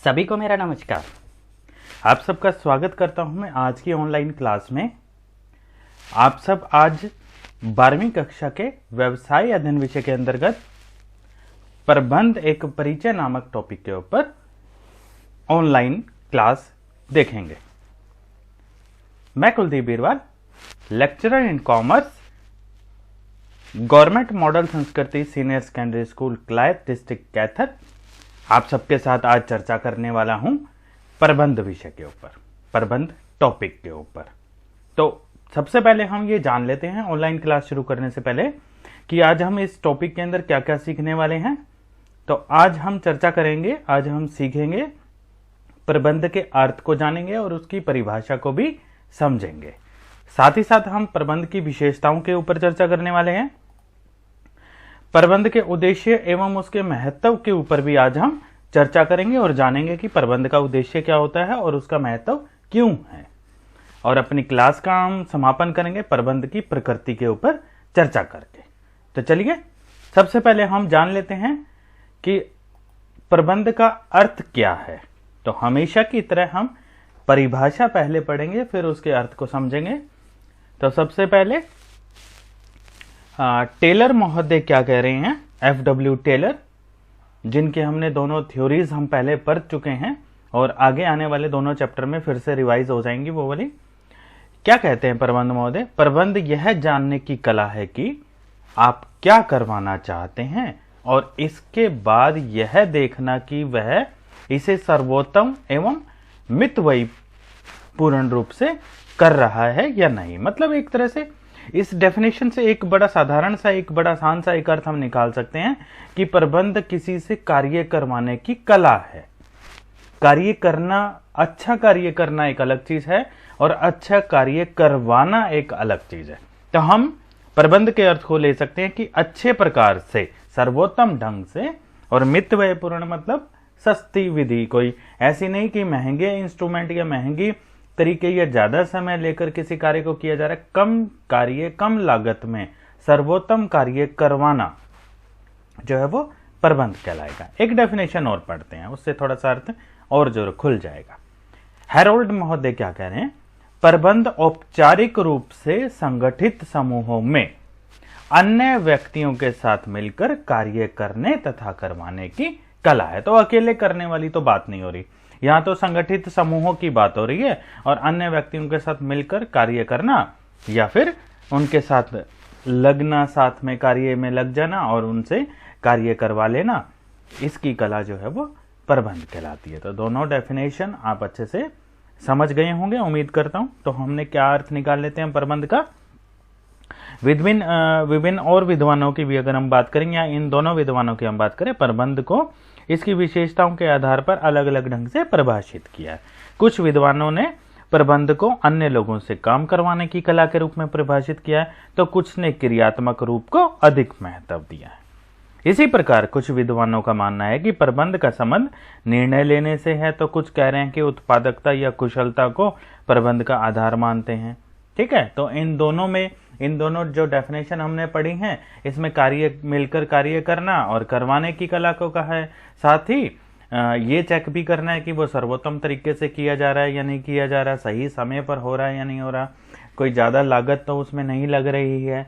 सभी को मेरा नमस्कार। आप सबका स्वागत करता हूं मैं आज की ऑनलाइन क्लास में। आप सब आज 12वीं कक्षा के व्यवसाय अध्ययन विषय के अंतर्गत प्रबंध एक परिचय नामक टॉपिक के ऊपर ऑनलाइन क्लास देखेंगे। मैं Kuldeep Birwal, lecturer in commerce, government model Sanskriti senior secondary school Kalayat, district Kaithal, आप सबके साथ आज चर्चा करने वाला हूं प्रबंध विषय के ऊपर, प्रबंध टॉपिक के ऊपर। तो सबसे पहले हम ये जान लेते हैं ऑनलाइन क्लास शुरू करने से पहले कि आज हम इस टॉपिक के अंदर क्या क्या सीखने वाले हैं। तो आज हम चर्चा करेंगे, आज हम सीखेंगे, प्रबंध के अर्थ को जानेंगे और उसकी परिभाषा को भी समझेंगे। साथ ही साथ हम प्रबंध की विशेषताओं के ऊपर चर्चा करने वाले हैं। प्रबंध के उद्देश्य एवं उसके महत्व के ऊपर भी आज हम चर्चा करेंगे और जानेंगे कि प्रबंध का उद्देश्य क्या होता है और उसका महत्व क्यों है। और अपनी क्लास का हम समापन करेंगे प्रबंध की प्रकृति के ऊपर चर्चा करके। तो चलिए सबसे पहले हम जान लेते हैं कि प्रबंध का अर्थ क्या है। तो हमेशा की तरह हम परिभाषा पहले पढ़ेंगे, फिर उसके अर्थ को समझेंगे। तो सबसे पहले टेलर महोदय क्या कह रहे हैं, FW टेलर, जिनके हमने दोनों थ्योरीज हम पहले पढ़ चुके हैं और आगे आने वाले दोनों चैप्टर में फिर से रिवाइज हो जाएंगी वो वाली। क्या कहते हैं प्रबंध महोदय? प्रबंध यह जानने की कला है कि आप क्या करवाना चाहते हैं और इसके बाद यह देखना कि वह इसे सर्वोत्तम एवं मितव्ययी पूर्ण रूप से कर रहा है या नहीं। मतलब एक तरह से इस डेफिनेशन से एक बड़ा साधारण सा, एक बड़ा आसान सा एक अर्थ हम निकाल सकते हैं कि प्रबंध किसी से कार्य करवाने की कला है। कार्य करना, अच्छा कार्य करना एक अलग चीज है और अच्छा कार्य करवाना एक अलग चीज है। तो हम प्रबंध के अर्थ को ले सकते हैं कि अच्छे प्रकार से, सर्वोत्तम ढंग से, और मितव्ययपूर्ण मतलब सस्ती विधि, कोई ऐसी नहीं कि महंगे इंस्ट्रूमेंट या महंगी तरीके या ज्यादा समय लेकर किसी कार्य को किया जा रहा है। कम कार्य, कम लागत में सर्वोत्तम कार्य करवाना जो है वो प्रबंध कहलाएगा। एक डेफिनेशन और पढ़ते हैं, उससे थोड़ा सा अर्थ और जो खुल जाएगा। हैरोल्ड महोदय क्या कह रहे हैं? प्रबंध औपचारिक रूप से संगठित समूहों में अन्य व्यक्तियों के साथ मिलकर कार्य करने तथा करवाने की कला है। तो अकेले करने वाली तो बात नहीं हो रही, यहां तो संगठित समूहों की बात हो रही है और अन्य व्यक्तियों के साथ मिलकर कार्य करना या फिर उनके साथ लगना, साथ में कार्य में लग जाना और उनसे कार्य करवा लेना, इसकी कला जो है वो प्रबंध कहलाती है। तो दोनों डेफिनेशन आप अच्छे से समझ गए होंगे, उम्मीद करता हूं। तो हमने क्या अर्थ निकाल लेते हैं प्रबंध का। विभिन्न और विद्वानों की भी अगर हम बात करें या इन दोनों विद्वानों की हम बात करें, प्रबंध को इसकी विशेषताओं के आधार पर अलग अलग ढंग से परिभाषित किया है। कुछ विद्वानों ने प्रबंध को अन्य लोगों से काम करवाने की कला के रूप में परिभाषित किया है, तो कुछ ने क्रियात्मक रूप को अधिक महत्व दिया है। इसी प्रकार कुछ विद्वानों का मानना है कि प्रबंध का संबंध निर्णय लेने से है, तो कुछ कह रहे हैं कि उत्पादकता या कुशलता को प्रबंध का आधार मानते हैं। ठीक है, तो इन दोनों जो डेफिनेशन हमने पढ़ी हैं, इसमें कार्य, मिलकर कार्य करना और करवाने की कला को कहा है। साथ ही ये चेक भी करना है कि वो सर्वोत्तम तरीके से किया जा रहा है या नहीं किया जा रहा, सही समय पर हो रहा है या नहीं हो रहा, कोई ज्यादा लागत तो उसमें नहीं लग रही है।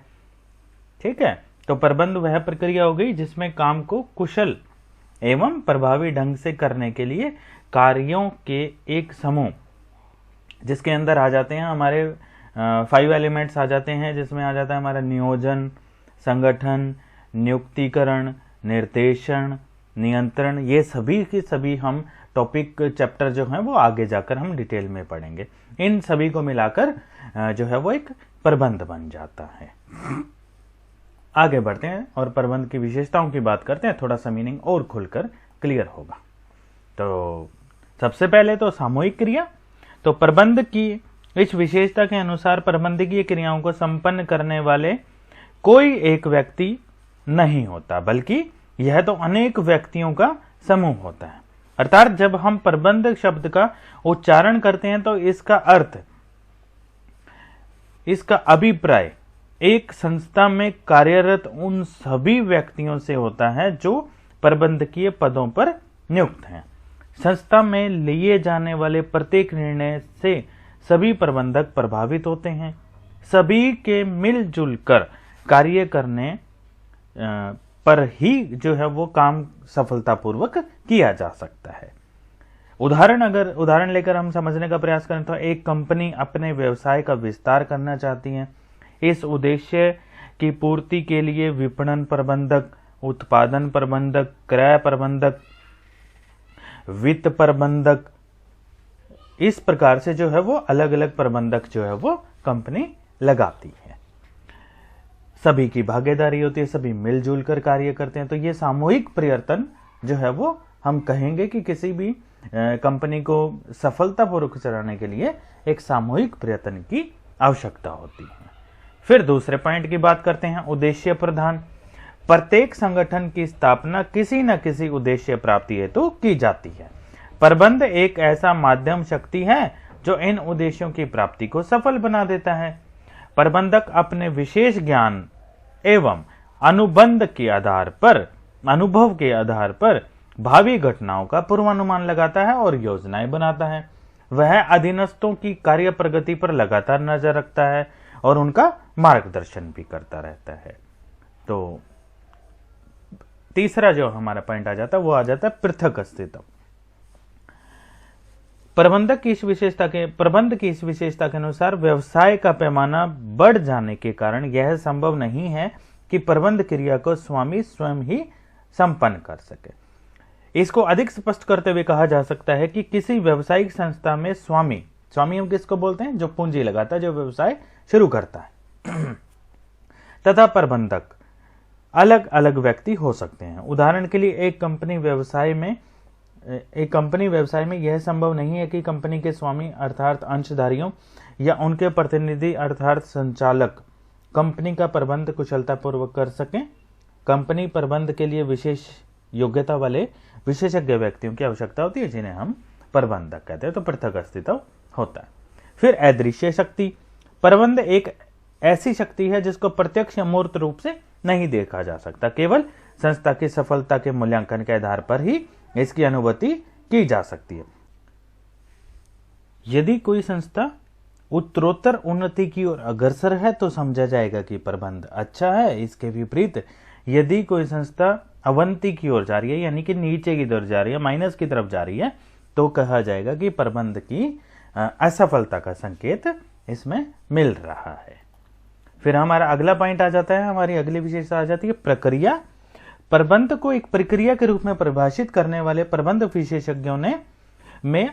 ठीक है, तो प्रबंध वह प्रक्रिया हो गई जिसमें काम को कुशल एवं प्रभावी ढंग से करने के लिए कार्यों के एक समूह, जिसके अंदर आ जाते हैं हमारे 5 एलिमेंट्स आ जाते हैं, जिसमें आ जाता है हमारा नियोजन, संगठन, नियुक्तिकरण, निर्देशन, नियंत्रण। ये सभी के सभी हम टॉपिक चैप्टर जो है वो आगे जाकर हम डिटेल में पढ़ेंगे। इन सभी को मिलाकर जो है वो एक प्रबंध बन जाता है। आगे बढ़ते हैं और प्रबंध की विशेषताओं की बात करते हैं, थोड़ा सा मीनिंग और खुलकर क्लियर होगा। तो सबसे पहले तो सामूहिक क्रिया। तो प्रबंध की इस विशेषता के अनुसार प्रबंधकीय क्रियाओं को संपन्न करने वाले कोई एक व्यक्ति नहीं होता, बल्कि यह तो अनेक व्यक्तियों का समूह होता है। अर्थात जब हम प्रबंध शब्द का उच्चारण करते हैं तो इसका अर्थ, इसका अभिप्राय एक संस्था में कार्यरत उन सभी व्यक्तियों से होता है जो प्रबंधकीय पदों पर नियुक्त हैं। संस्था में लिए जाने वाले प्रत्येक निर्णय से सभी प्रबंधक प्रभावित होते हैं। सभी के मिलजुल कर कार्य करने पर ही जो है वो काम सफलतापूर्वक किया जा सकता है। उदाहरण लेकर हम समझने का प्रयास करें तो एक कंपनी अपने व्यवसाय का विस्तार करना चाहती है। इस उद्देश्य की पूर्ति के लिए विपणन प्रबंधक, उत्पादन प्रबंधक, क्रय प्रबंधक, वित्त प्रबंधक, इस प्रकार से जो है वो अलग अलग प्रबंधक जो है वो कंपनी लगाती है। सभी की भागीदारी होती है, सभी मिलजुल कर कार्य करते हैं। तो ये सामूहिक प्रयत्न जो है वो हम कहेंगे कि किसी भी कंपनी को सफलतापूर्वक चलाने के लिए एक सामूहिक प्रयत्न की आवश्यकता होती है। फिर दूसरे पॉइंट की बात करते हैं, उद्देश्य प्रधान। प्रत्येक संगठन की स्थापना किसी न किसी उद्देश्य प्राप्ति हेतु की जाती है। प्रबंध एक ऐसा माध्यम शक्ति है जो इन उद्देश्यों की प्राप्ति को सफल बना देता है। प्रबंधक अपने विशेष ज्ञान एवं अनुभव के आधार पर भावी घटनाओं का पूर्वानुमान लगाता है और योजनाएं बनाता है। वह अधीनस्थों की कार्य प्रगति पर लगातार नजर रखता है और उनका मार्गदर्शन भी करता रहता है। तो तीसरा जो हमारा पॉइंट आ जाता है वो आ जाता है पृथक अस्तित्व। प्रबंध की इस विशेषता के अनुसार व्यवसाय का पैमाना बढ़ जाने के कारण यह संभव नहीं है कि प्रबंध क्रिया को स्वामी स्वयं ही संपन्न कर सके। इसको अधिक स्पष्ट करते हुए कहा जा सकता है कि किसी व्यावसायिक संस्था में स्वामी हम किसको बोलते हैं? जो पूंजी लगाता है, जो व्यवसाय शुरू करता है, तथा प्रबंधक अलग अलग व्यक्ति हो सकते हैं। उदाहरण के लिए एक कंपनी व्यवसाय में यह संभव नहीं है कि कंपनी के स्वामी अर्थात अंशधारियों या उनके प्रतिनिधि अर्थात संचालक कंपनी का प्रबंध कुशलतापूर्वक कर सकें। कंपनी प्रबंध के लिए विशेष योग्यता वाले विशेषज्ञ व्यक्तियों की आवश्यकता होती है, जिन्हें हम प्रबंधक कहते हैं। तो पृथक अस्तित्व होता है। फिर अदृश्य शक्ति। प्रबंध एक ऐसी शक्ति है जिसको प्रत्यक्ष मूर्त रूप से नहीं देखा जा सकता। केवल संस्था की सफलता के मूल्यांकन के आधार पर ही इसकी अनुभूति की जा सकती है। यदि कोई संस्था उत्तरोत्तर उन्नति की ओर अग्रसर है तो समझा जाएगा कि प्रबंध अच्छा है। इसके विपरीत यदि कोई संस्था अवंती की ओर जा रही है, यानी कि नीचे की तरफ जा रही है, माइनस की तरफ जा रही है, तो कहा जाएगा कि प्रबंध की असफलता का संकेत इसमें मिल रहा है। फिर हमारा अगला पॉइंट आ जाता है, हमारी अगली विशेषता आ जाती है प्रक्रिया। प्रबंध को एक प्रक्रिया के रूप में परिभाषित करने वाले प्रबंध विशेषज्ञों में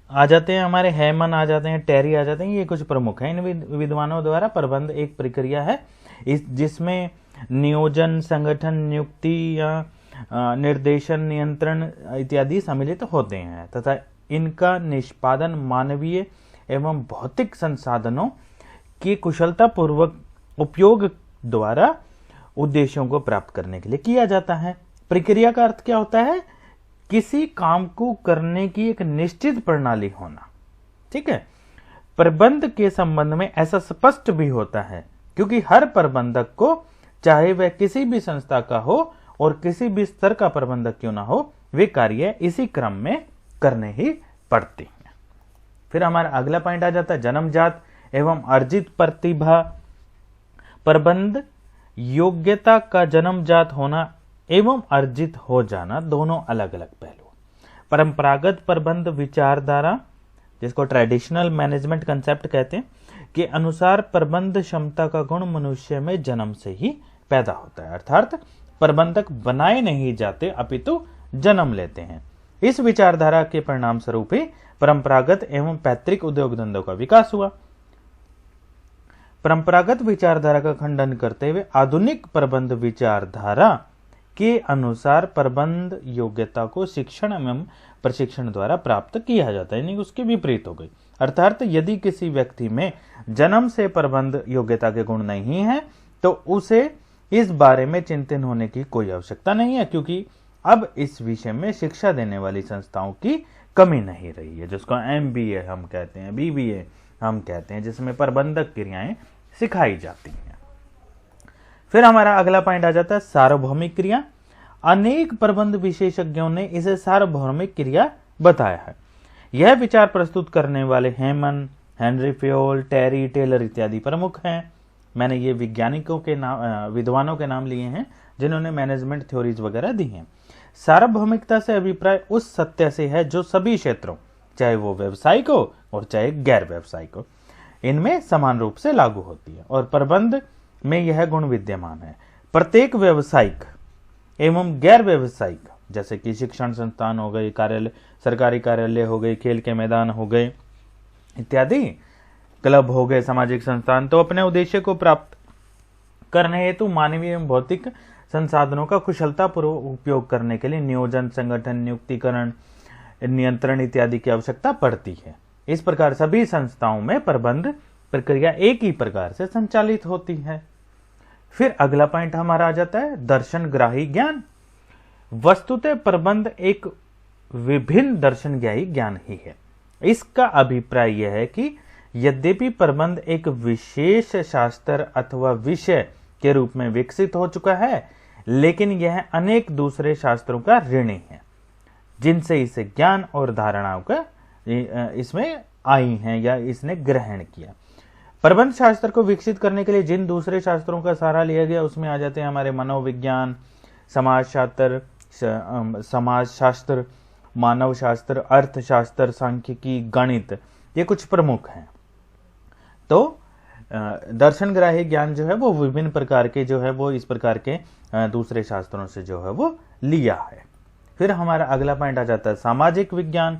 आ जाते हैं हमारे हेमन आ जाते हैं, टेरी आ जाते हैं। ये कुछ प्रमुख हैं। इन विद्वानों द्वारा प्रबंध एक प्रक्रिया है जिसमें नियोजन, संगठन, नियुक्ति या निर्देशन, नियंत्रण इत्यादि सम्मिलित होते हैं तथा इनका निष्पादन मानवीय एवं भौतिक संसाधनों के कुशलतापूर्वक उपयोग द्वारा उद्देश्यों को प्राप्त करने के लिए किया जाता है। प्रक्रिया का अर्थ क्या होता है? किसी काम को करने की एक निश्चित प्रणाली होना। ठीक है। प्रबंध के संबंध में ऐसा स्पष्ट भी होता है क्योंकि हर प्रबंधक को, चाहे वह किसी भी संस्था का हो और किसी भी स्तर का प्रबंधक क्यों ना हो, वे कार्य इसी क्रम में करने ही पड़ते हैं। फिर हमारा अगला पॉइंट आ जाता है जन्मजात एवं अर्जित प्रतिभा। प्रबंध योग्यता का जन्मजात होना एवं अर्जित हो जाना दोनों अलग अलग पहलू। परंपरागत प्रबंध विचारधारा, जिसको ट्रेडिशनल मैनेजमेंट कंसेप्ट कहते हैं, के अनुसार प्रबंध क्षमता का गुण मनुष्य में जन्म से ही पैदा होता है, अर्थात प्रबंधक बनाए नहीं जाते अपितु जन्म लेते हैं। इस विचारधारा के परिणाम स्वरूप ही परंपरागत एवं पैतृक उद्योग धंधों का विकास हुआ। परंपरागत विचारधारा का खंडन करते हुए आधुनिक प्रबंध विचारधारा के अनुसार प्रबंध योग्यता को शिक्षण एवं प्रशिक्षण द्वारा प्राप्त किया जाता है, यानी उसके विपरीत हो गई। अर्थात यदि किसी व्यक्ति में जन्म से प्रबंध योग्यता के गुण नहीं है तो उसे इस बारे में चिंतित होने की कोई आवश्यकता नहीं है, क्योंकि अब इस विषय में शिक्षा देने वाली संस्थाओं की कमी नहीं रही है, जिसको MBA हम कहते हैं, BBA हम कहते हैं, जिसमें प्रबंधक क्रियाएं सिखाई जाती हैं। फिर हमारा अगला पॉइंट आ जाता है सार्वभौमिक क्रिया। अनेक प्रबंध विशेषज्ञों ने इसे सार्वभौमिक क्रिया बताया है। यह विचार प्रस्तुत करने वाले हेमन, हेनरी फ्योल, टेरी, टेलर इत्यादि प्रमुख हैं। मैंने ये वैज्ञानिकों के नाम, विद्वानों के नाम लिए हैं जिन्होंने मैनेजमेंट थ्योरीज वगैरह दी हैं। सार्वभौमिकता से अभिप्राय उस सत्य से है जो सभी क्षेत्रों, चाहे वो व्यावसायिक हो और चाहे गैर व्यावसायिक हो, इनमें समान रूप से लागू होती है और प्रबंध में यह गुण विद्यमान है। प्रत्येक व्यावसायिक एवं गैर व्यावसायिक, जैसे कि शिक्षण संस्थान हो गए, कार्यालय, सरकारी कार्यालय हो गए, खेल के मैदान हो गए इत्यादि, क्लब हो गए, सामाजिक संस्थान, तो अपने उद्देश्य को प्राप्त करने हेतु मानवीय एवं भौतिक संसाधनों का कुशलतापूर्वक उपयोग करने के लिए नियोजन, संगठन, नियुक्तिकरण, नियंत्रण इत्यादि की आवश्यकता पड़ती है। इस प्रकार सभी संस्थाओं में प्रबंध प्रक्रिया एक ही प्रकार से संचालित होती है। फिर अगला पॉइंट हमारा आ जाता है दर्शनग्राही ज्ञान। वस्तुतः प्रबंध एक विभिन्न दर्शनग्राही ज्ञान ही है। इसका अभिप्राय यह है कि यद्यपि प्रबंध एक विशेष शास्त्र अथवा विषय के रूप में विकसित हो चुका है, लेकिन यह अनेक दूसरे शास्त्रों का ऋणी है जिनसे इसे ज्ञान और धारणाओं का इसमें आई हैं या इसने ग्रहण किया। प्रबंध शास्त्र को विकसित करने के लिए जिन दूसरे शास्त्रों का सहारा लिया गया उसमें आ जाते हैं हमारे मनोविज्ञान, समाजशास्त्र, मानव शास्त्र, अर्थशास्त्र, सांख्यिकी, गणित, ये कुछ प्रमुख हैं। तो दर्शनग्राही ज्ञान जो है वो विभिन्न प्रकार के जो है वो इस प्रकार के दूसरे शास्त्रों से जो है वो लिया है। फिर हमारा अगला पॉइंट आ जाता है सामाजिक विज्ञान।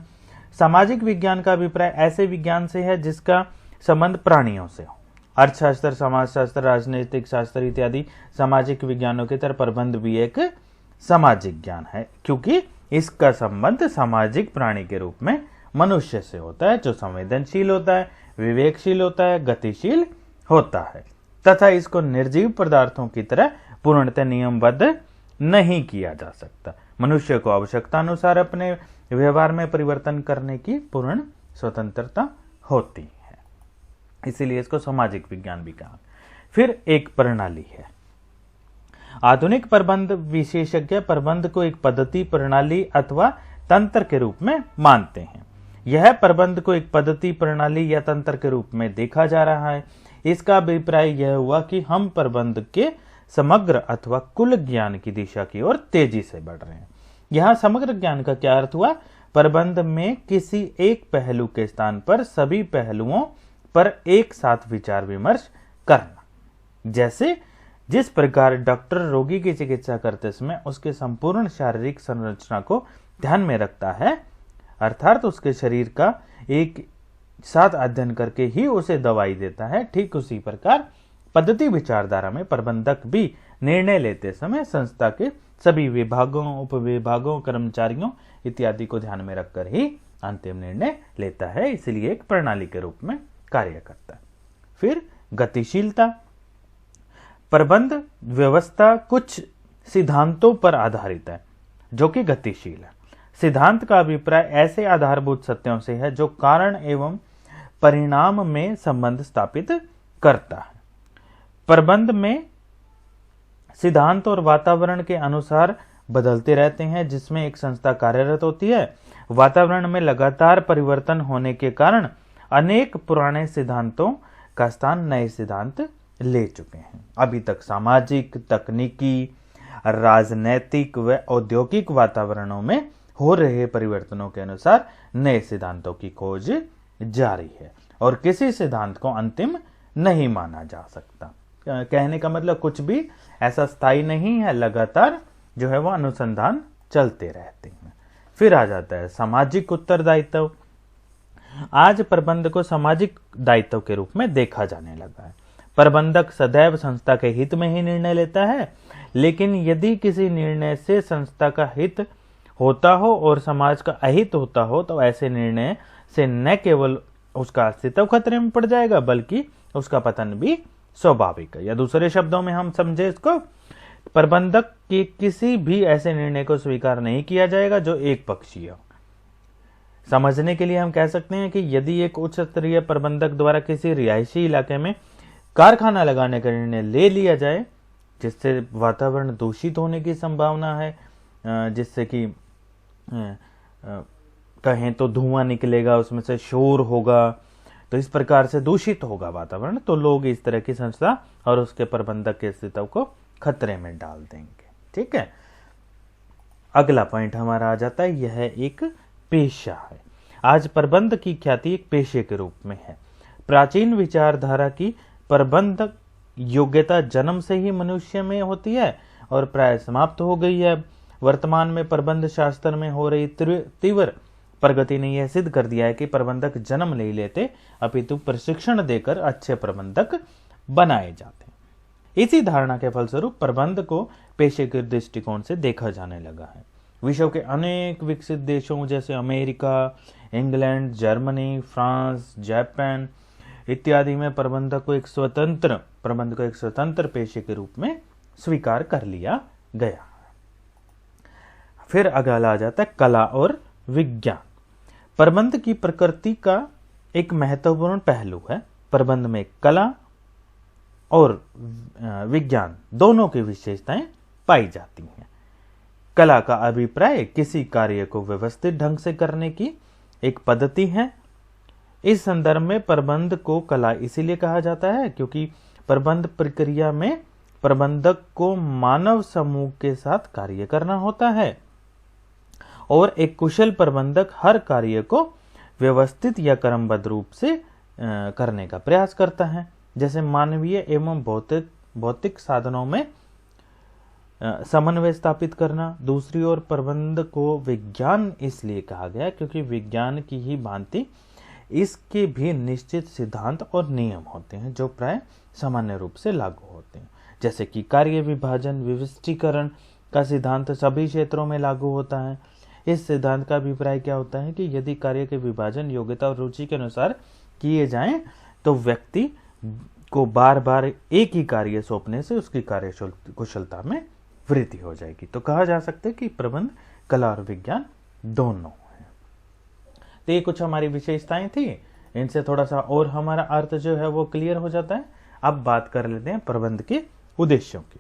सामाजिक विज्ञान का अभिप्राय ऐसे विज्ञान से है जिसका संबंध प्राणियों से हो। अर्थशास्त्र, समाजशास्त्र, राजनीतिक शास्त्र इत्यादि सामाजिक विज्ञानों की तरह प्रबंध भी एक सामाजिक ज्ञान है, क्योंकि इसका संबंध सामाजिक प्राणी के रूप में मनुष्य से होता है, जो संवेदनशील होता है, विवेकशील होता है, गतिशील होता है तथा इसको निर्जीव पदार्थों की तरह पूर्णतः नियमबद्ध नहीं किया जा सकता। मनुष्य को आवश्यकता अनुसार अपने व्यवहार में परिवर्तन करने की पूर्ण स्वतंत्रता होती है, इसीलिए इसको सामाजिक विज्ञान भी कहा। फिर एक प्रणाली है। आधुनिक प्रबंध विशेषज्ञ प्रबंध को एक पद्धति, प्रणाली अथवा तंत्र के रूप में मानते हैं। यह प्रबंध को एक पद्धति, प्रणाली या तंत्र के रूप में देखा जा रहा है। इसका अभिप्राय यह हुआ कि हम प्रबंध के समग्र अथवा कुल ज्ञान की दिशा की ओर तेजी से बढ़ रहे हैं। यहां समग्र ज्ञान का क्या अर्थ हुआ? प्रबंध में किसी एक पहलू के स्थान पर सभी पहलुओं पर एक साथ विचार विमर्श करना। जैसे जिस प्रकार डॉक्टर रोगी की चिकित्सा करते समय उसके संपूर्ण शारीरिक संरचना को ध्यान में रखता है, अर्थात उसके शरीर का एक साथ अध्ययन करके ही उसे दवाई देता है, ठीक उसी प्रकार पद्धति विचारधारा में प्रबंधक भी निर्णय लेते समय संस्था के सभी विभागों, उपविभागों, कर्मचारियों इत्यादि को ध्यान में रखकर ही अंतिम निर्णय लेता है, इसलिए एक प्रणाली के रूप में कार्य करता है। फिर गतिशीलता। प्रबंध व्यवस्था कुछ सिद्धांतों पर आधारित है जो कि गतिशील है। सिद्धांत का अभिप्राय ऐसे आधारभूत सत्यों से है जो कारण एवं परिणाम में संबंध स्थापित करता है। प्रबंध में सिद्धांत और वातावरण के अनुसार बदलते रहते हैं जिसमें एक संस्था कार्यरत होती है। वातावरण में लगातार परिवर्तन होने के कारण अनेक पुराने सिद्धांतों का स्थान नए सिद्धांत ले चुके हैं। अभी तक सामाजिक, तकनीकी, राजनैतिक व औद्योगिक वातावरणों में हो रहे परिवर्तनों के अनुसार नए सिद्धांतों की खोज जारी है और किसी सिद्धांत को अंतिम नहीं माना जा सकता। कहने का मतलब कुछ भी ऐसा स्थायी नहीं है, लगातार जो है वो अनुसंधान चलते रहते हैं। फिर आ जाता है सामाजिक उत्तरदायित्व। आज प्रबंध को सामाजिक दायित्व के रूप में देखा जाने लगा है। प्रबंधक सदैव संस्था के हित में ही निर्णय लेता है, लेकिन यदि किसी निर्णय से संस्था का हित होता हो और समाज का अहित होता हो तो ऐसे निर्णय से न केवल उसका अस्तित्व खतरे में पड़ जाएगा बल्कि उसका पतन भी स्वाभाविक है। या दूसरे शब्दों में हम समझे इसको, प्रबंधक के किसी भी ऐसे निर्णय को स्वीकार नहीं किया जाएगा जो एक पक्षीय हो। समझने के लिए हम कह सकते हैं कि यदि एक उच्च स्तरीय प्रबंधक द्वारा किसी रिहायशी इलाके में कारखाना लगाने का निर्णय ले लिया जाए जिससे वातावरण दूषित होने की संभावना है जिससे कि कहें तो धुआं निकलेगा, उसमें से शोर होगा, तो इस प्रकार से दूषित होगा वातावरण, तो लोग इस तरह की संस्था और उसके प्रबंधक के अस्तित्व को खतरे में डाल देंगे। ठीक है, अगला पॉइंट हमारा आ जाता है, यह एक पेशा है। आज प्रबंध की ख्याति एक पेशे के रूप में है। प्राचीन विचारधारा की प्रबंधक योग्यता जन्म से ही मनुष्य में होती है और प्राय समाप्त हो गई है। वर्तमान में प्रबंध शास्त्र में हो रही तीव्र प्रगति ने यह सिद्ध कर दिया है कि प्रबंधक जन्म नहीं लेते, अपितु प्रशिक्षण देकर अच्छे प्रबंधक बनाए जाते हैं। इसी धारणा के फलस्वरूप प्रबंध को पेशे के दृष्टिकोण से देखा जाने लगा है। विश्व के अनेक विकसित देशों जैसे America, England, Germany, France, Japan इत्यादि में प्रबंध को एक स्वतंत्र पेशे के रूप में स्वीकार कर लिया गया। फिर अगला आ जाता है कला और विज्ञान। प्रबंध की प्रकृति का एक महत्वपूर्ण पहलू है। प्रबंध में कला और विज्ञान दोनों की विशेषताएं पाई जाती हैं। कला का अभिप्राय किसी कार्य को व्यवस्थित ढंग से करने की एक पद्धति है। इस संदर्भ में प्रबंध को कला इसीलिए कहा जाता है क्योंकि प्रबंध प्रक्रिया में प्रबंधक को मानव समूह के साथ कार्य करना होता है और एक कुशल प्रबंधक हर कार्य को व्यवस्थित या क्रमबद्ध रूप से करने का प्रयास करता है। जैसे मानवीय एवं भौतिक साधनों में समन्वय स्थापित करना। दूसरी ओर प्रबंध को विज्ञान इसलिए कहा गया क्योंकि विज्ञान की ही भांति इसके भी निश्चित सिद्धांत और नियम होते हैं जो प्राय सामान्य रूप से लागू होते हैं। जैसे कि कार्य विभाजन विशिष्टीकरण का सिद्धांत सभी क्षेत्रों में लागू होता है। इस सिद्धांत का अभिप्राय क्या होता है कि यदि कार्य के विभाजन योग्यता और रुचि के अनुसार किए जाएं तो व्यक्ति को बार बार एक ही कार्य सौंपने से उसकी कार्य कुशलता में वृद्धि हो जाएगी। तो कहा जा सकता है कि प्रबंध कला और विज्ञान दोनों है। तो ये कुछ हमारी विशेषताएं थी, इनसे थोड़ा सा और हमारा अर्थ जो है वो क्लियर हो जाता है। अब बात कर लेते हैं प्रबंध के उद्देश्यों की।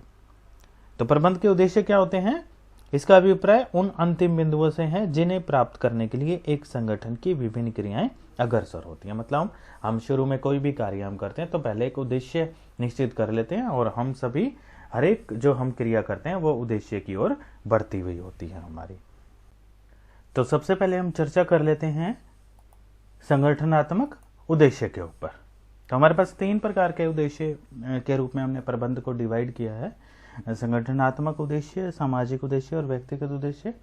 तो प्रबंध के उद्देश्य क्या होते हैं? इसका अभिप्राय उन अंतिम बिंदुओं से है जिन्हें प्राप्त करने के लिए एक संगठन की विभिन्न क्रियाएं अग्रसर होती हैं। मतलब हम शुरू में कोई भी कार्य हम करते हैं तो पहले एक उद्देश्य निश्चित कर लेते हैं और हम सभी हर एक जो हम क्रिया करते हैं वो उद्देश्य की ओर बढ़ती हुई होती है हमारी। तो सबसे पहले हम चर्चा कर लेते हैं संगठनात्मक उद्देश्य के ऊपर। तो हमारे पास 3 प्रकार के उद्देश्य के रूप में हमने प्रबंध को डिवाइड किया है, संगठनात्मक उद्देश्य, सामाजिक उद्देश्य और व्यक्तिगत उद्देश्य।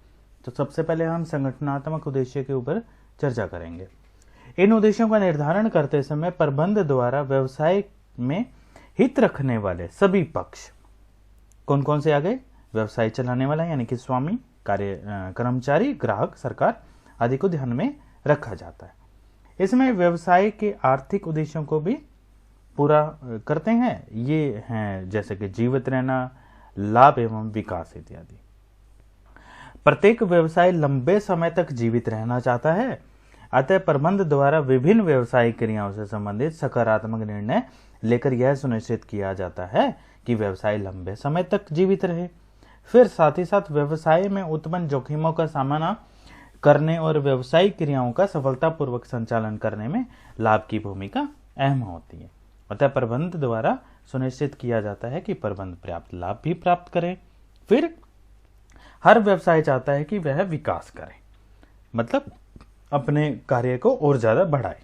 तो सबसे पहले हम संगठनात्मक उद्देश्य के ऊपर चर्चा करेंगे। इन उद्देश्यों का निर्धारण करते समय प्रबंध द्वारा व्यवसाय में हित रखने वाले सभी पक्ष कौन कौन से आ गए? व्यवसाय चलाने वाला यानी कि स्वामी, कर्मचारी, ग्राहक, सरकार आदि को ध्यान में रखा जाता है। इसमें व्यवसाय के आर्थिक उद्देश्यों को भी पूरा करते हैं। ये हैं जैसे कि जीवित रहना, लाभ एवं विकास इत्यादि। प्रत्येक व्यवसाय लंबे समय तक जीवित रहना चाहता है, अतः प्रबंध द्वारा विभिन्न व्यवसायिक क्रियाओं से संबंधित सकारात्मक निर्णय लेकर यह सुनिश्चित किया जाता है कि व्यवसाय लंबे समय तक जीवित रहे। फिर साथ ही साथ व्यवसाय में उत्पन्न जोखिमों का सामना करने और व्यवसायिक क्रियाओं का सफलतापूर्वक संचालन करने में लाभ की भूमिका अहम होती है। अतः प्रबंध द्वारा सुनिश्चित किया जाता है कि प्रबंध पर्याप्त लाभ भी प्राप्त करे। फिर हर व्यवसाय चाहता है कि वह विकास करे, मतलब अपने कार्य को और ज्यादा बढ़ाए।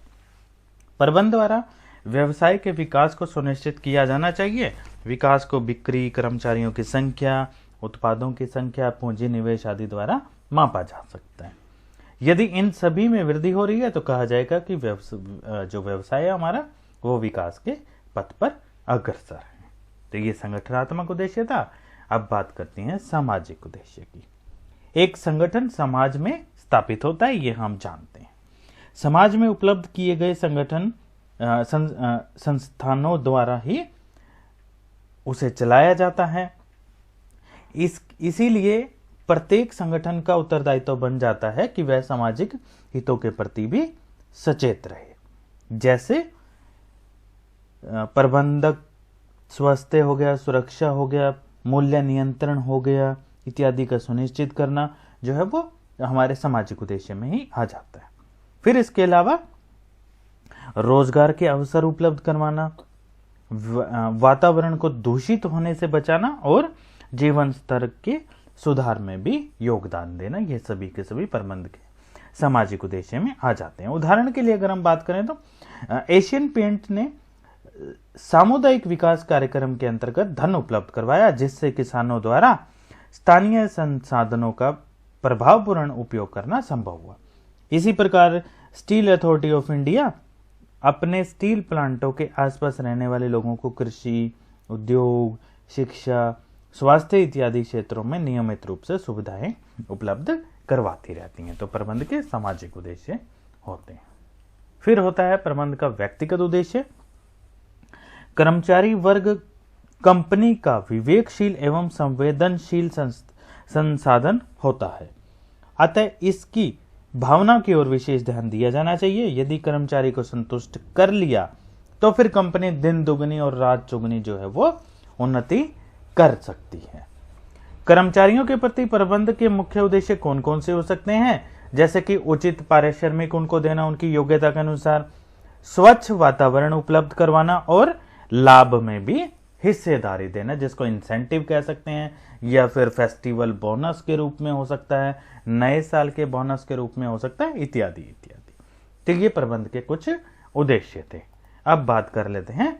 प्रबंध द्वारा व्यवसाय के विकास को सुनिश्चित किया जाना चाहिए। विकास को बिक्री, कर्मचारियों की संख्या, उत्पादों की संख्या, पूंजी निवेश आदि द्वारा मापा जा सकता है। यदि इन सभी में वृद्धि हो रही है तो कहा जाएगा कि जो व्यवसाय है हमारा वो विकास के पथ पर अग्रसर है। तो ये संगठनात्मक उद्देश्य था। अब बात करते हैं सामाजिक उद्देश्य की। एक संगठन समाज में स्थापित होता है, ये हम जानते हैं। समाज में उपलब्ध किए गए संस्थानों द्वारा ही उसे चलाया जाता है। इसीलिए प्रत्येक संगठन का उत्तरदायित्व बन जाता है कि वह सामाजिक हितों के प्रति भी सचेत रहे। जैसे प्रबंधक स्वास्थ्य हो गया, सुरक्षा हो गया, मूल्य नियंत्रण हो गया, इत्यादि का सुनिश्चित करना जो है वो हमारे सामाजिक उद्देश्य में ही आ जाता है। फिर इसके अलावा रोजगार के अवसर उपलब्ध करवाना, वातावरण को दूषित होने से बचाना और जीवन स्तर के सुधार में भी योगदान देना, ये सभी के सभी प्रबंध के सामाजिक उद्देश्य में आ जाते हैं। उदाहरण के लिए अगर हम बात करें तो एशियन पेंट ने सामुदायिक विकास कार्यक्रम के अंतर्गत धन उपलब्ध करवाया, जिससे किसानों द्वारा स्थानीय संसाधनों का प्रभावपूर्ण उपयोग करना संभव हुआ। इसी प्रकार स्टील अथॉरिटी ऑफ इंडिया अपने स्टील प्लांटों के आसपास रहने वाले लोगों को कृषि, उद्योग, शिक्षा, स्वास्थ्य इत्यादि क्षेत्रों में नियमित रूप से सुविधाएं उपलब्ध करवाती रहती हैं। तो प्रबंध के सामाजिक उद्देश्य होते हैं। फिर होता है प्रबंध का व्यक्तिगत उद्देश्य। कर्मचारी वर्ग कंपनी का विवेकशील एवं संवेदनशील संसाधन होता है, अतः इसकी भावना की ओर विशेष ध्यान दिया जाना चाहिए। यदि कर्मचारी को संतुष्ट कर लिया तो फिर कंपनी दिन दुगनी और रात चौगुनी जो है वो उन्नति कर सकती है। कर्मचारियों के प्रति प्रबंध के मुख्य उद्देश्य कौन कौन से हो सकते हैं, जैसे कि उचित पारिश्रमिक उनको देना उनकी योग्यता के अनुसार, स्वच्छ वातावरण उपलब्ध करवाना और लाभ में भी हिस्सेदारी देना, जिसको इंसेंटिव कह सकते हैं, या फिर फेस्टिवल बोनस के रूप में हो सकता है, नए साल के बोनस के रूप में हो सकता है, इत्यादि इत्यादि। तो ये प्रबंध के कुछ उद्देश्य थे। अब बात कर लेते हैं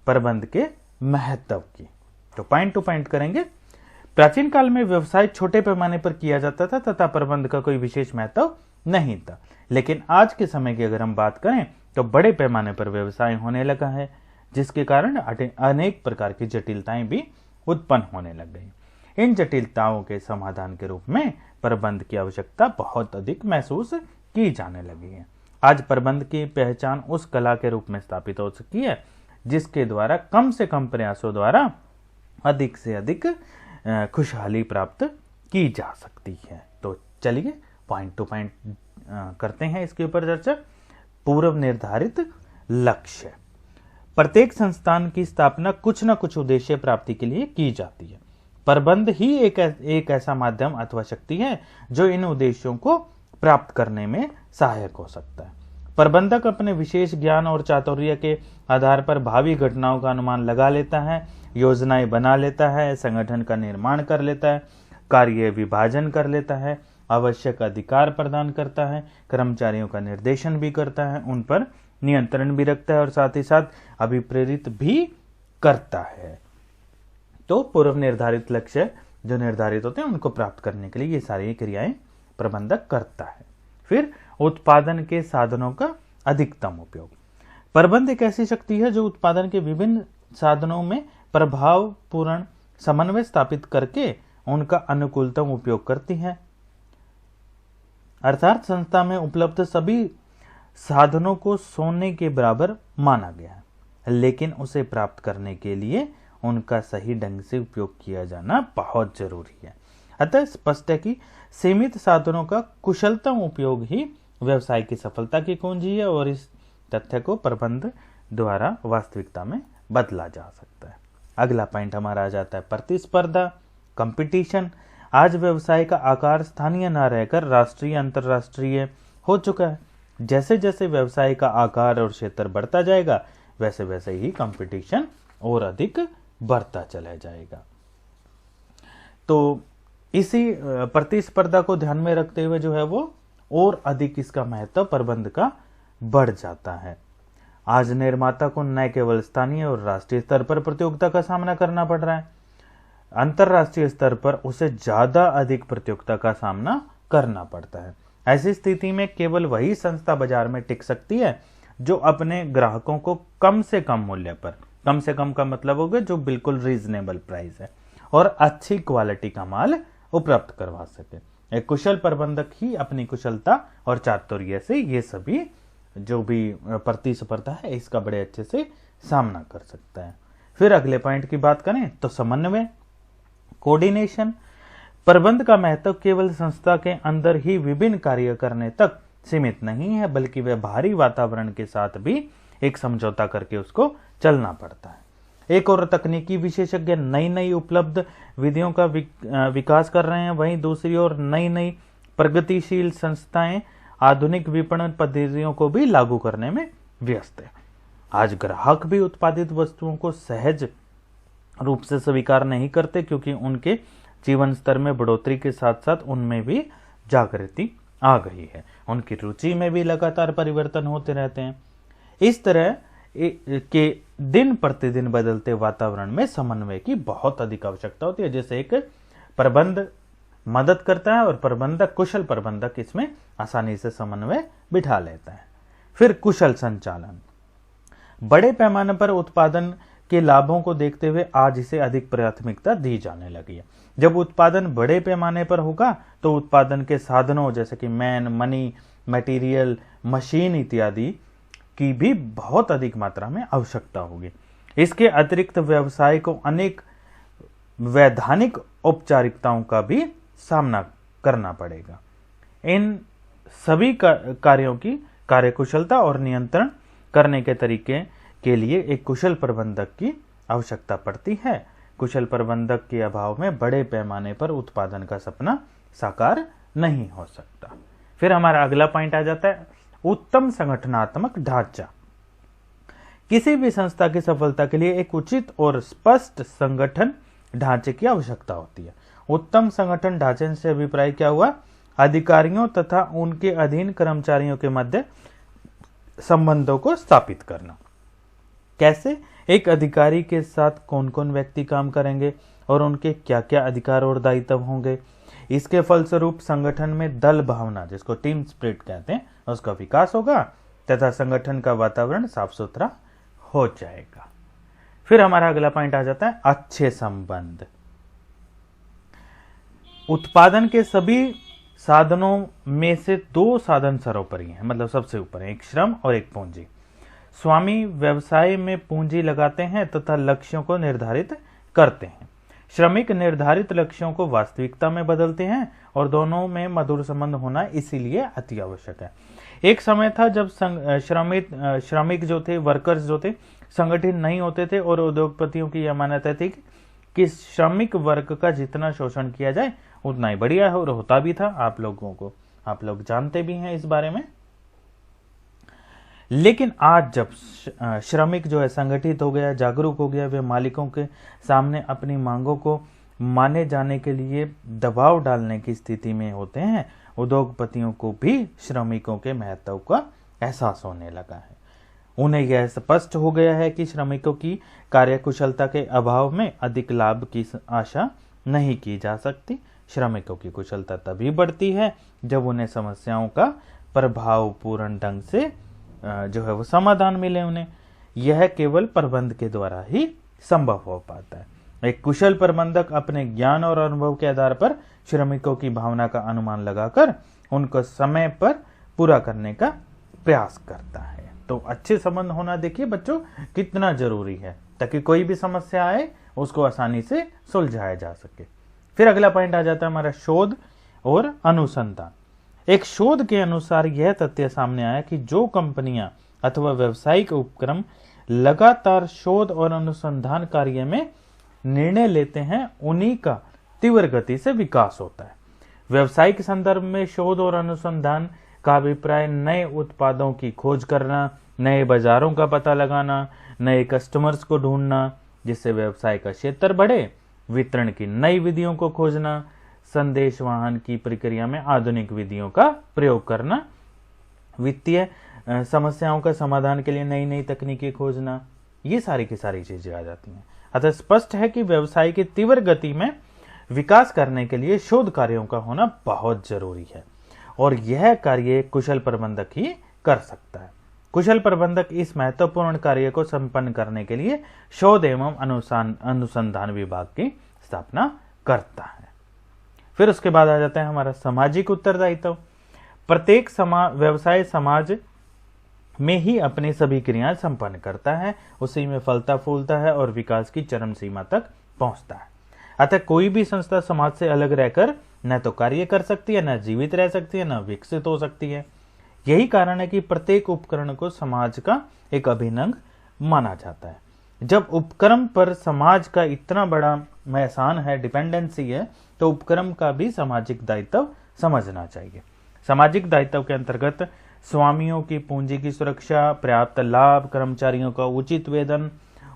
प्रबंध के महत्व की। तो पॉइंट टू पॉइंट करेंगे। प्राचीन काल में व्यवसाय छोटे पैमाने पर किया जाता था तथा प्रबंध का कोई विशेष महत्व नहीं था, लेकिन आज के समय की अगर हम बात करें तो बड़े पैमाने पर व्यवसाय होने लगा है, जिसके कारण अनेक प्रकार की जटिलताएं भी उत्पन्न होने लग गई। इन जटिलताओं के समाधान के रूप में प्रबंध की आवश्यकता बहुत अधिक महसूस की जाने लगी है। आज प्रबंध की पहचान उस कला के रूप में स्थापित हो सकी है जिसके द्वारा कम से कम प्रयासों द्वारा अधिक से अधिक खुशहाली प्राप्त की जा सकती है। तो चलिए पॉइंट टू पॉइंट करते हैं इसके ऊपर चर्चा। पूर्व निर्धारित लक्ष्य। प्रत्येक संस्थान की स्थापना कुछ न कुछ उद्देश्य प्राप्ति के लिए की जाती है। प्रबंध ही एक ऐसा माध्यम अथवा शक्ति है जो इन उद्देश्यों को प्राप्त करने में सहायक हो सकता है। प्रबंधक अपने विशेष ज्ञान और चातुर्य के आधार पर भावी घटनाओं का अनुमान लगा लेता है, योजनाएं बना लेता है, संगठन का निर्माण कर लेता है, कार्य विभाजन कर लेता है, आवश्यक अधिकार प्रदान करता है, कर्मचारियों का निर्देशन भी करता है, उन पर नियंत्रण भी रखता है और साथ ही साथ अभिप्रेरित भी करता है। तो पूर्व निर्धारित लक्ष्य जो निर्धारित होते हैं उनको प्राप्त करने के लिए ये सारी क्रियाएं प्रबंधक करता है। फिर उत्पादन के साधनों का अधिकतम उपयोग। प्रबंध एक ऐसी शक्ति है जो उत्पादन के विभिन्न साधनों में प्रभावपूर्ण समन्वय स्थापित करके उनका अनुकूलतम उपयोग करती है। अर्थात संस्था में उपलब्ध सभी साधनों को सोने के बराबर माना गया है, लेकिन उसे प्राप्त करने के लिए उनका सही ढंग से उपयोग किया जाना बहुत जरूरी है। अतः स्पष्ट है कि सीमित साधनों का कुशलतम उपयोग ही व्यवसाय की सफलता की कुंजी है और इस तथ्य को प्रबंध द्वारा वास्तविकता में बदला जा सकता है। अगला पॉइंट हमारा आ जाता है प्रतिस्पर्धा, कंपटीशन। आज व्यवसाय का आकार स्थानीय न रहकर राष्ट्रीय अंतरराष्ट्रीय हो चुका है। जैसे जैसे व्यवसाय का आकार और क्षेत्र बढ़ता जाएगा वैसे वैसे ही कंपटीशन और अधिक बढ़ता चला जाएगा। तो इसी प्रतिस्पर्धा को ध्यान में रखते हुए जो है वो और अधिक इसका महत्व प्रबंध का बढ़ जाता है। आज निर्माता को न केवल स्थानीय और राष्ट्रीय स्तर पर प्रतियोगिता का सामना करना पड़ रहा है, अंतरराष्ट्रीय स्तर पर उसे ज्यादा अधिक प्रतियोगिता का सामना करना पड़ता है। ऐसी स्थिति में केवल वही संस्था बाजार में टिक सकती है जो अपने ग्राहकों को कम से कम मूल्य पर, कम से कम का मतलब होगा जो बिल्कुल रीजनेबल प्राइस है, और अच्छी क्वालिटी का माल उपलब्ध करवा सके। एक कुशल प्रबंधक ही अपनी कुशलता और चातुर्य से ये सभी जो भी प्रतिस्पर्धा है इसका बड़े अच्छे से सामना कर सकता है। फिर अगले पॉइंट की बात करें तो समन्वय, कोऑर्डिनेशन। प्रबंध का महत्व केवल संस्था के अंदर ही विभिन्न कार्य करने तक सीमित नहीं है, बल्कि वह बाहरी वातावरण के साथ भी एक समझौता करके उसको चलना पड़ता है। एक और तकनीकी विशेषज्ञ नई नई उपलब्ध विधियों का विकास कर रहे हैं, वहीं दूसरी ओर नई नई प्रगतिशील संस्थाएं आधुनिक विपणन पद्धतियों को भी लागू करने में व्यस्त है। आज ग्राहक भी उत्पादित वस्तुओं को सहज रूप से स्वीकार नहीं करते, क्योंकि उनके जीवन स्तर में बढ़ोतरी के साथ साथ उनमें भी जागृति आ गई है, उनकी रुचि में भी लगातार परिवर्तन होते रहते हैं। इस तरह के दिन प्रतिदिन बदलते वातावरण में समन्वय की बहुत अधिक आवश्यकता होती है, जैसे एक प्रबंध मदद करता है और प्रबंधक, कुशल प्रबंधक इसमें आसानी से समन्वय बिठा लेता है। फिर कुशल संचालन, बड़े पैमाने पर उत्पादन के लाभों को देखते हुए आज इसे अधिक प्राथमिकता दी जाने लगी है। जब उत्पादन बड़े पैमाने पर होगा तो उत्पादन के साधनों जैसे कि मैन, मनी, मटेरियल, मशीन इत्यादि की भी बहुत अधिक मात्रा में आवश्यकता होगी। इसके अतिरिक्त व्यवसाय को अनेक वैधानिक औपचारिकताओं का भी सामना करना पड़ेगा। इन सभी कार्यों की कार्यकुशलता और नियंत्रण करने के तरीके के लिए एक कुशल प्रबंधक की आवश्यकता पड़ती है। कुशल प्रबंधक के अभाव में बड़े पैमाने पर उत्पादन का सपना साकार नहीं हो सकता। फिर हमारा अगला पॉइंट आ जाता है उत्तम संगठनात्मक ढांचा। किसी भी संस्था की सफलता के लिए एक उचित और स्पष्ट संगठन ढांचे की आवश्यकता होती है। उत्तम संगठन ढांचे से अभिप्राय क्या हुआ? अधिकारियों तथा उनके अधीन कर्मचारियों के मध्य संबंधों को स्थापित करना। कैसे? एक अधिकारी के साथ कौन कौन व्यक्ति काम करेंगे और उनके क्या क्या अधिकार और दायित्व होंगे। इसके फलस्वरूप संगठन में दल भावना, जिसको टीम स्पिरिट कहते हैं, उसका विकास होगा तथा संगठन का वातावरण साफ सुथरा हो जाएगा। फिर हमारा अगला पॉइंट आ जाता है अच्छे संबंध। उत्पादन के सभी साधनों में से दो साधन सर्वोपरि हैं, मतलब सबसे ऊपर है, एक श्रम और एक पूंजी। स्वामी व्यवसाय में पूंजी लगाते हैं तथा लक्ष्यों को निर्धारित करते हैं। श्रमिक निर्धारित लक्ष्यों को वास्तविकता में बदलते हैं और दोनों में मधुर संबंध होना इसीलिए अति आवश्यक है। एक समय था जब श्रमिक जो थे, वर्कर्स जो थे, संगठित नहीं होते थे और उद्योगपतियों की यह मान्यता थी कि श्रमिक वर्ग का जितना शोषण किया जाए उतना ही बढ़िया है, और होता भी था। आप लोग जानते भी हैं इस बारे में। लेकिन आज जब श्रमिक जो है संगठित हो गया, जागरूक हो गया, वे मालिकों के सामने अपनी मांगों को माने जाने के लिए दबाव डालने की स्थिति में होते हैं, उद्योगपतियों को भी श्रमिकों के महत्व का एहसास होने लगा है। उन्हें यह स्पष्ट हो गया है कि श्रमिकों की कार्यकुशलता के अभाव में अधिक लाभ की आशा नहीं की जा सकती। श्रमिकों की कुशलता तभी बढ़ती है जब उन्हें समस्याओं का प्रभावपूर्ण ढंग से जो है वो समाधान मिले उन्हें। यह केवल प्रबंध के द्वारा ही संभव हो पाता है। एक कुशल प्रबंधक अपने ज्ञान और अनुभव के आधार पर श्रमिकों की भावना का अनुमान लगाकर उनको समय पर पूरा करने का प्रयास करता है। तो अच्छे संबंध होना देखिए बच्चों कितना जरूरी है, ताकि कोई भी समस्या आए उसको आसानी से सुलझाया जा सके। फिर अगला पॉइंट आ जाता है हमारा शोध और अनुसंधान। एक शोध के अनुसार यह तथ्य सामने आया कि जो कंपनियां अथवा व्यावसायिक उपक्रम लगातार शोध और अनुसंधान कार्य में निर्णय लेते हैं, उन्हीं का तीव्र गति से विकास होता है। व्यावसायिक संदर्भ में शोध और अनुसंधान का अभिप्राय नए उत्पादों की खोज करना, नए बाजारों का पता लगाना, नए कस्टमर्स को ढूंढना जिससे व्यवसाय का क्षेत्र बढ़े, वितरण की नई विधियों को खोजना, संदेश वाहन की प्रक्रिया में आधुनिक विधियों का प्रयोग करना, वित्तीय समस्याओं का समाधान के लिए नई नई तकनीकें खोजना, ये सारी की सारी चीजें आ जाती हैं। अतः स्पष्ट है कि व्यवसाय की तीव्र गति में विकास करने के लिए शोध कार्यों का होना बहुत जरूरी है, और यह कार्य कुशल प्रबंधक ही कर सकता है। कुशल प्रबंधक इस महत्वपूर्ण कार्य को संपन्न करने के लिए शोध एवं अनुसंधान विभाग की स्थापना करता है। फिर उसके बाद आ जाता है हमारा सामाजिक उत्तरदायित्व। प्रत्येक व्यवसाय समाज में ही अपनी सभी क्रियाएं संपन्न करता है, उसी में फलता फूलता है और विकास की चरम सीमा तक पहुंचता है। अतः कोई भी संस्था समाज से अलग रहकर न तो कार्य कर सकती है, न जीवित रह सकती है, न विकसित हो सकती है। यही कारण है कि प्रत्येक उपकरण को समाज का एक अभिन्न अंग माना जाता है। जब उपक्रम पर समाज का इतना बड़ा महसान है, डिपेंडेंसी है, तो उपक्रम का भी सामाजिक दायित्व समझना चाहिए। सामाजिक दायित्व के अंतर्गत स्वामियों की पूंजी की सुरक्षा, पर्याप्त लाभ, कर्मचारियों का उचित वेतन,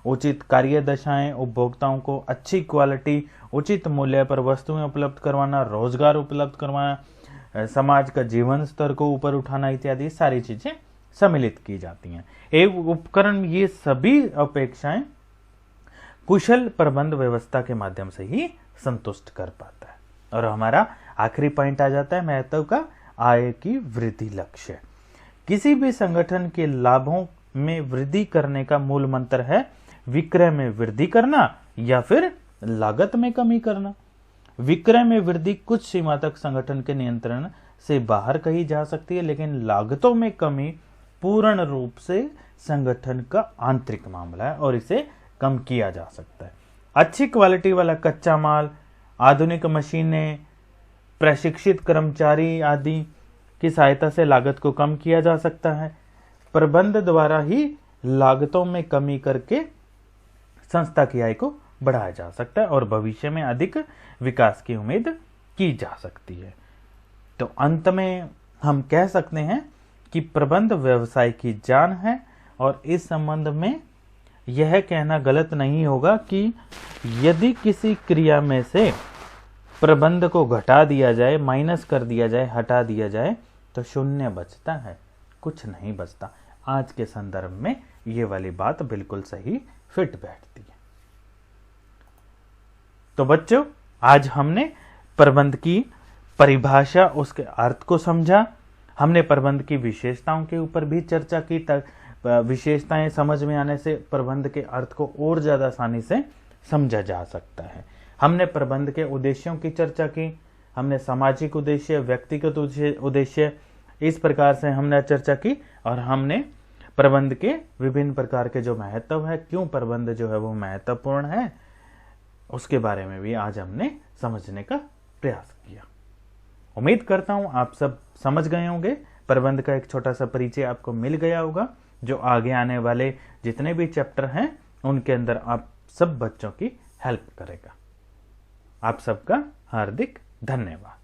उचित कार्य दशाएं, उपभोक्ताओं को अच्छी क्वालिटी, उचित मूल्य पर वस्तुएं उपलब्ध करवाना, रोजगार उपलब्ध करवाना, समाज का जीवन स्तर को ऊपर उठाना इत्यादि सारी चीजें सम्मिलित की जाती हैं। एवं उपकरण ये सभी अपेक्षाएं कुशल प्रबंध व्यवस्था के माध्यम से ही संतुष्ट कर पाता है। और हमारा आखिरी पॉइंट आ जाता है महत्व का, आय की वृद्धि लक्ष्य। किसी भी संगठन के लाभों में वृद्धि करने का मूल मंत्र है विक्रय में वृद्धि करना या फिर लागत में कमी करना। विक्रय में वृद्धि कुछ सीमा तक संगठन के नियंत्रण से बाहर कही जा सकती है, लेकिन लागतों में कमी पूर्ण रूप से संगठन का आंतरिक मामला है और इसे कम किया जा सकता है। अच्छी क्वालिटी वाला कच्चा माल, आधुनिक मशीनें, प्रशिक्षित कर्मचारी आदि की सहायता से लागत को कम किया जा सकता है। प्रबंध द्वारा ही लागतों में कमी करके संस्था की आय को बढ़ाया जा सकता है और भविष्य में अधिक विकास की उम्मीद की जा सकती है। तो अंत में हम कह सकते हैं कि प्रबंध व्यवसाय की जान है और इस संबंध में यह कहना गलत नहीं होगा कि यदि किसी क्रिया में से प्रबंध को घटा दिया जाए, माइनस कर दिया जाए, हटा दिया जाए तो शून्य बचता है, कुछ नहीं बचता। आज के संदर्भ में ये वाली बात बिल्कुल सही फिट बैठती है। तो बच्चों, आज हमने प्रबंध की परिभाषा, उसके अर्थ को समझा। हमने प्रबंध की विशेषताओं के ऊपर भी चर्चा की। विशेषताएं समझ में आने से प्रबंध के अर्थ को और ज्यादा आसानी से समझा जा सकता है। हमने प्रबंध के उद्देश्यों की चर्चा की। हमने सामाजिक उद्देश्य, व्यक्तिगत उद्देश्य, इस प्रकार से हमने चर्चा की और हमने प्रबंध के विभिन्न प्रकार के जो महत्व है, क्यों प्रबंध जो है वो महत्वपूर्ण है, उसके बारे में भी आज हमने समझने का प्रयास किया। उम्मीद करता हूं आप सब समझ गए होंगे। प्रबंध का एक छोटा सा परिचय आपको मिल गया होगा, जो आगे आने वाले जितने भी चैप्टर हैं उनके अंदर आप सब बच्चों की हेल्प करेगा। आप सबका हार्दिक धन्यवाद।